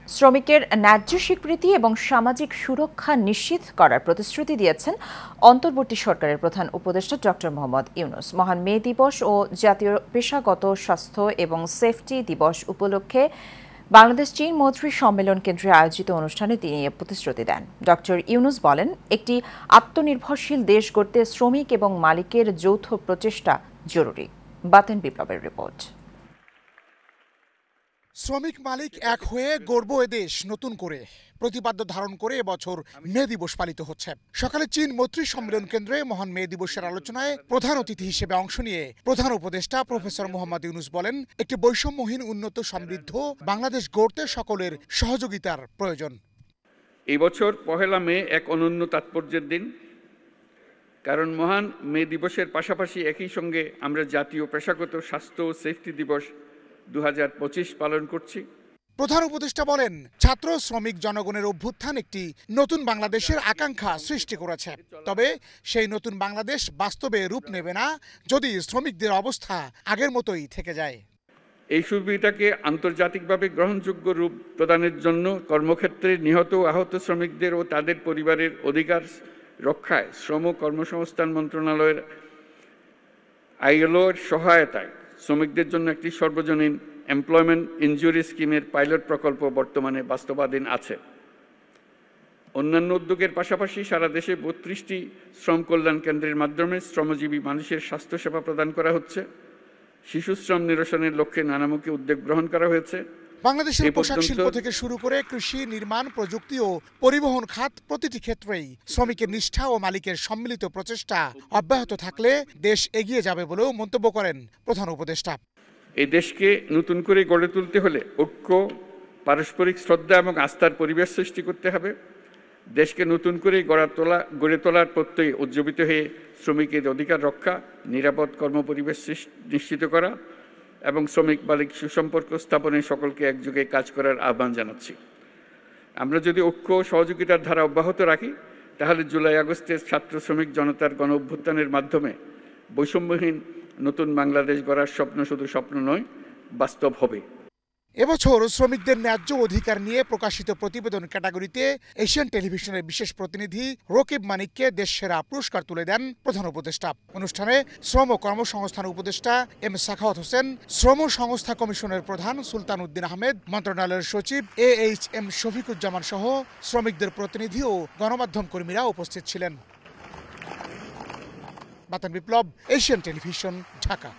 শ্রমিকের ন্যায্য স্বীকৃতি এবং সামাজিক সুরক্ষা নিশ্চিত করার প্রতিশ্রুতি দিয়েছেন অন্তর্বর্তী সরকারের প্রধান উপদেষ্টা ডক্টর মোহাম্মদ ইউনূস। মহান মে দিবস ও জাতীয় পেশাগত স্বাস্থ্য এবং সেফটি দিবস উপলক্ষে বাংলাদেশ চীন মৈত্রী সম্মেলন কেন্দ্রে আয়োজিত অনুষ্ঠানে তিনি এ প্রতিশ্রুতি দেন। ডক্টর ইউনূস বলেন, একটি আত্মনির্ভরশীল দেশ গড়তে শ্রমিক এবং মালিকের যৌথ প্রচেষ্টা জরুরি। বাতেন বিপ্লবের রিপোর্ট। শ্রমিক মালিক এক হয়ে গড়ব এ দেশ নতুন করে প্রতিপাদ্য ধারণ করে এবছর মে দিবস পালিত হচ্ছে। সকালে চীন মৈত্রী সম্মেলন কেন্দ্রে মহান মে দিবসের আলোচনায় প্রধান অতিথি হিসেবে অংশ নিয়ে প্রধান উপদেষ্টা প্রফেসর মোহাম্মদ ইউনূস বলেন, একটি বৈষম্যহীন উন্নত সমৃদ্ধ বাংলাদেশ গড়তে সকলের সহযোগিতার প্রয়োজন। এই বছর পহেলা মে এক অনন্য তাৎপর্যের দিন, কারণ মহান মে দিবসের পাশাপাশি একই সঙ্গে আমরা জাতীয় পেশাগত স্বাস্থ্য ও সেফটি দিবস 2025 পালন করছি। প্রধান উপদেষ্টা বলেন, ছাত্র শ্রমিক জনগণের অভ্যুত্থান একটি নতুন বাংলাদেশের আকাঙ্ক্ষা সৃষ্টি করেছে। তবে সেই নতুন বাংলাদেশ বাস্তবে রূপ নেবে না যদি শ্রমিকদের অবস্থা আগের মতোই থেকে যায়। এই সুবিধাকে আন্তর্জাতিকভাবে গ্রহণযোগ্য রূপ প্রদানের জন্য কর্মক্ষেত্রে নিহত ও আহত শ্রমিকদের ও তাদের পরিবারের অধিকার রক্ষায় শ্রম কর্মসংস্থান মন্ত্রণালয়ের ILO-র সহায়তায় শ্রমিকদের জন্য একটি সর্বজনীন এমপ্লয়মেন্ট ইনজুরি স্কিমের পাইলট প্রকল্প বর্তমানে বাস্তবাধীন আছে। অন্যান্য উদ্যোগের পাশাপাশি সারা দেশে 32টি শ্রম কল্যাণ কেন্দ্রের মাধ্যমে শ্রমজীবী মানুষের স্বাস্থ্যসেবা প্রদান করা হচ্ছে। শিশু শ্রম নিরসনের লক্ষ্যে নানামুখী উদ্যোগ গ্রহণ করা হয়েছে। বাংলাদেশের পোশাক শিল্প থেকে শুরু করে কৃষি, নির্মাণ, প্রযুক্তি ও পরিবহন খাত প্রতিটি ক্ষেত্রেই শ্রমিকের নিষ্ঠা ও মালিকের সম্মিলিত প্রচেষ্টা অব্যাহত থাকলে দেশ এগিয়ে যাবে বলেও মন্তব্য করেন প্রধান উপদেষ্টা। এই দেশকে নতুন করে গড়ে তুলতে হলে ঐক্য, পারস্পরিক শ্রদ্ধা এবং আস্থার পরিবেশ সৃষ্টি করতে হবে। দেশকে নতুন করে গড়ে তোলার প্রত্যয়ে উজ্জীবিত হয়ে শ্রমিকের অধিকার রক্ষা, নিরাপদ কর্মপরিবেশ নিশ্চিত করা এবং শ্রমিক মালিক সুসম্পর্ক স্থাপনে সকলকে একযোগে কাজ করার আহ্বান জানাচ্ছি। আমরা যদি ঐক্য ও সহযোগিতার ধারা অব্যাহত রাখি, তাহলে জুলাই আগস্টের ছাত্র শ্রমিক জনতার গণ অভ্যুত্থানের মাধ্যমে বৈষম্যহীন নতুন বাংলাদেশ গড়ার স্বপ্ন শুধু স্বপ্ন নয়, বাস্তব হবে। এবছর শ্রমিকদের ন্যায্য অধিকার নিয়ে প্রকাশিত প্রতিবেদন ক্যাটাগরিতে এশিয়ান টেলিভিশনের বিশেষ প্রতিনিধি রকিব মানিককে দেশ সেরা পুরস্কার তুলে দেন প্রধান উপদেষ্টা। অনুষ্ঠানে শ্রম কর্মসংস্থান উপদেষ্টা এম সাখাওয়াত হোসেন, শ্রম সংস্থা কমিশনের প্রধান সুলতান উদ্দিন আহমেদ, মন্ত্রণালয়ের সচিব AHM শফিকুজ্জামান সহ শ্রমিকদের প্রতিনিধি ও গণমাধ্যম কর্মীরা উপস্থিত ছিলেন। বাতেন বিপ্লব, এশিয়ান টেলিভিশন, ঢাকা।